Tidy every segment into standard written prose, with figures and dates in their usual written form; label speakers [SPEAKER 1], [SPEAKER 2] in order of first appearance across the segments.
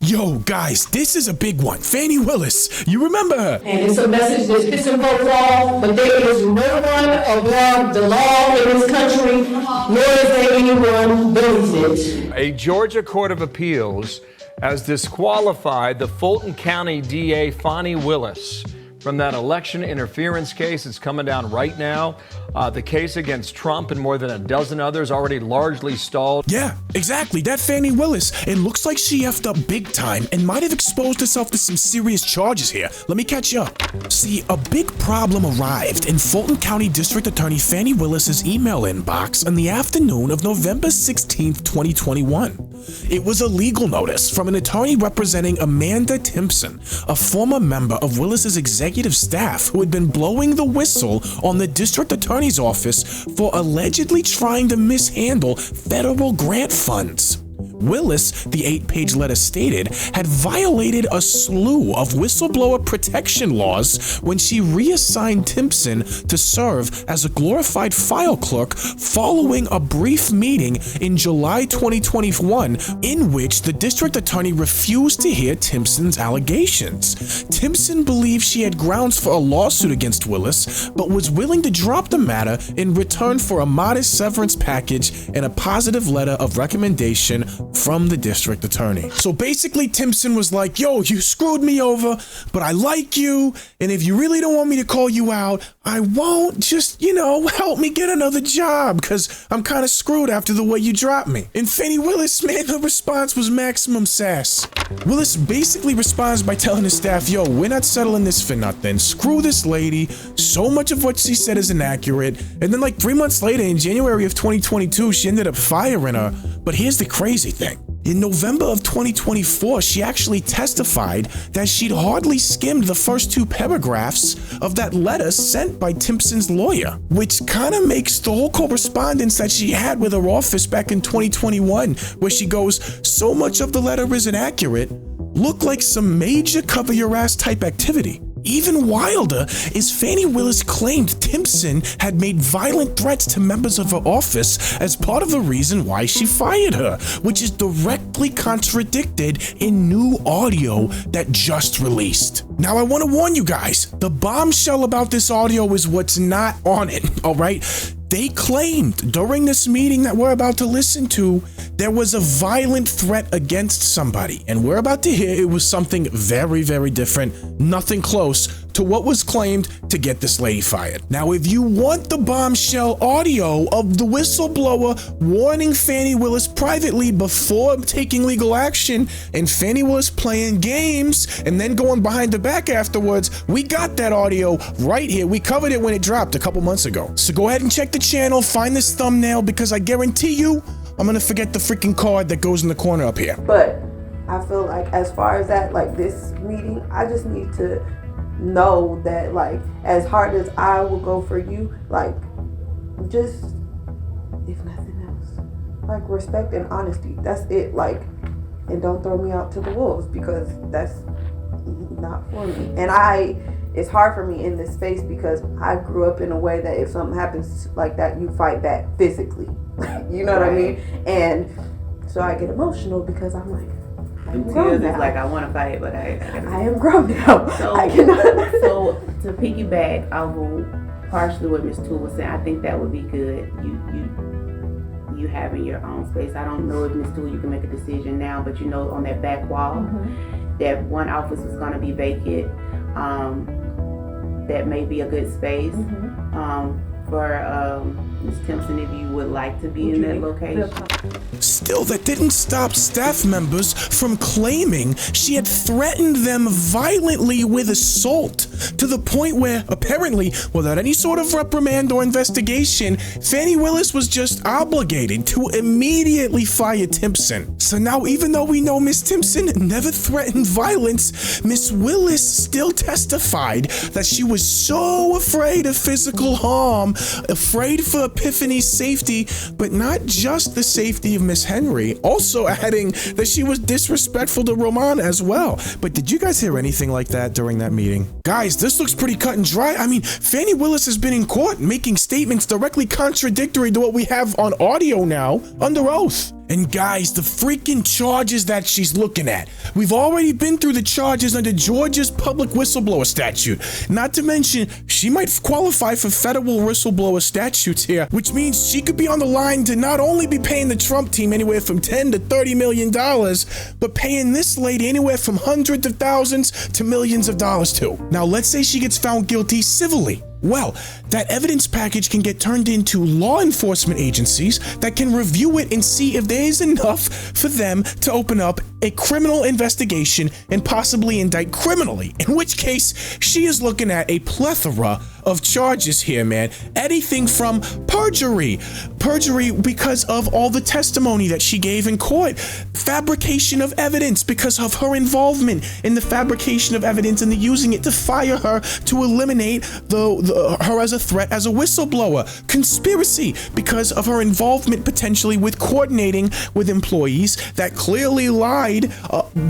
[SPEAKER 1] Yo, guys, this is a big one. Fani Willis, you remember her?
[SPEAKER 2] And it's a message that's pissing folks off, but there is no one above the law in this country, nor is there anyone beneath it.
[SPEAKER 3] A Georgia Court of Appeals has disqualified the Fulton County DA Fani Willis from that election interference case. It's coming down right now. The case against Trump and more than a dozen others already largely stalled.
[SPEAKER 1] Yeah, exactly. That Fani Willis. It looks like she effed up big time and might have exposed herself to some serious charges here. Let me catch you up. See, a big problem arrived in Fulton County District Attorney Fani Willis's email inbox on the afternoon of November 16th, 2021. It was a legal notice from an attorney representing Amanda Timpson, a former member of Willis's executive staff who had been blowing the whistle on the district attorney's office for allegedly trying to mishandle federal grant funds. Willis, the 8-page letter stated, had violated a slew of whistleblower protection laws when she reassigned Timpson to serve as a glorified file clerk following a brief meeting in July 2021 in which the district attorney refused to hear Timpson's allegations. Timpson believed she had grounds for a lawsuit against Willis, but was willing to drop the matter in return for a modest severance package and a positive letter of recommendation from the district attorney. So basically Timpson was like, yo, you screwed me over, but I like you, and if you really don't want me to call you out, I won't. Just, help me get another job, because I'm kind of screwed after the way you dropped me. And Fani Willis, man, her response was maximum sass. Willis basically responds by telling his staff, yo, we're not settling this for nothing. Screw this lady. So much of what she said is inaccurate. And then like 3 months later, in January of 2022, she ended up firing her. But here's the crazy thing. In November of 2024, she actually testified that she'd hardly skimmed the first 2 paragraphs of that letter sent by Timpson's lawyer, which kind of makes the whole correspondence that she had with her office back in 2021, where she goes, so much of the letter is inaccurate, look like some major cover your ass type activity. Even wilder is Fani Willis claimed Timpson had made violent threats to members of her office as part of the reason why she fired her, which is directly contradicted in new audio that just released. Now I want to warn you guys, the bombshell about this audio is what's not on it, alright? They claimed during this meeting that we're about to listen to, there was a violent threat against somebody. And we're about to hear it was something very, very different, nothing close to what was claimed to get this lady fired. Now, if you want the bombshell audio of the whistleblower warning Fani Willis privately before taking legal action and Fani Willis playing games and then going behind the back afterwards, we got that audio right here. We covered it when it dropped a couple months ago. So go ahead and check the channel, find this thumbnail, because I guarantee you, I'm gonna forget the freaking card that goes in the corner up here.
[SPEAKER 4] But I feel like as far as that, like this meeting, I just need to know that, like, as hard as I will go for you, like, just, if nothing else, like, respect and honesty. That's it. Like, and don't throw me out to the wolves, because that's not for me. And it's hard for me in this space because I grew up in a way that if something happens like that, you fight back physically. You know what I mean? And so I get emotional because I'm like, I'm grown now.
[SPEAKER 5] It's like I want to fight, but I
[SPEAKER 4] am grown now.
[SPEAKER 5] So,
[SPEAKER 4] I cannot.
[SPEAKER 5] So to piggyback on partially what Ms. Toole was saying, I think that would be good. You having your own space. I don't know if Ms. Toole, you can make a decision now, but on that back wall, that one office is going to be vacant. That may be a good space for Ms. Timpson, if you would like to be in that location.
[SPEAKER 1] Still, that didn't stop staff members from claiming she had threatened them violently with assault, to the point where, apparently, without any sort of reprimand or investigation, Fani Willis was just obligated to immediately fire Timpson. So now, even though we know Miss Timpson never threatened violence, Miss Willis still testified that she was so afraid of physical harm, afraid for Epiphany's safety, but not just the safety of Miss Henry, also adding that she was disrespectful to Roman as well. But did you guys hear anything like that during that meeting? Guys, this looks pretty cut and dry. I mean, Fani Willis has been in court making statements directly contradictory to what we have on audio now under oath. And guys, the freaking charges that she's looking at. We've already been through the charges under Georgia's public whistleblower statute. Not to mention, she might qualify for federal whistleblower statutes here, which means she could be on the line to not only be paying the Trump team anywhere from $10 to $30 million, but paying this lady anywhere from hundreds of thousands to millions of dollars too. Now, let's say she gets found guilty civilly. Well, that evidence package can get turned into law enforcement agencies that can review it and see if there is enough for them to open up a criminal investigation and possibly indict criminally, in which case she is looking at a plethora of charges here, man. Anything from perjury because of all the testimony that she gave in court, fabrication of evidence because of her involvement in the fabrication of evidence and the using it to fire her to eliminate her as a threat as a whistleblower, conspiracy because of her involvement potentially with coordinating with employees that clearly lied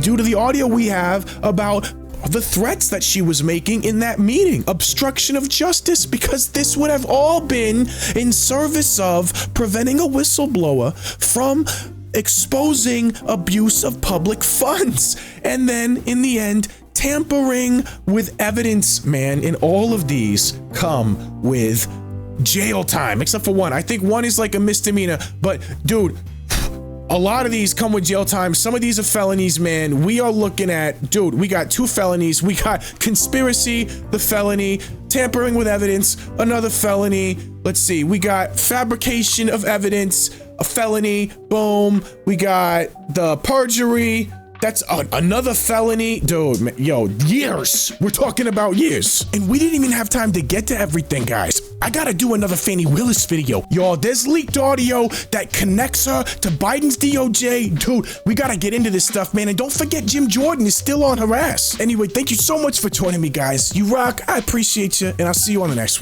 [SPEAKER 1] due to the audio we have about the threats that she was making in that meeting, obstruction of justice, because this would have all been in service of preventing a whistleblower from exposing abuse of public funds. And then in the end, tampering with evidence, man. And all of these come with jail time, except for one. I think one is like a misdemeanor, but dude, a lot of these come with jail time. Some of these are felonies, man. We are looking at, dude, we got 2 felonies. We got conspiracy, the felony, tampering with evidence, another felony. Let's see, we got fabrication of evidence, a felony, boom. We got the perjury. That's another felony. Dude, man, yo, years. We're talking about years. And we didn't even have time to get to everything, guys. I gotta do another Fani Willis video. Y'all, there's leaked audio that connects her to Biden's DOJ. Dude, we gotta get into this stuff, man. And don't forget, Jim Jordan is still on her ass. Anyway, thank you so much for joining me, guys. You rock. I appreciate you. And I'll see you on the next one.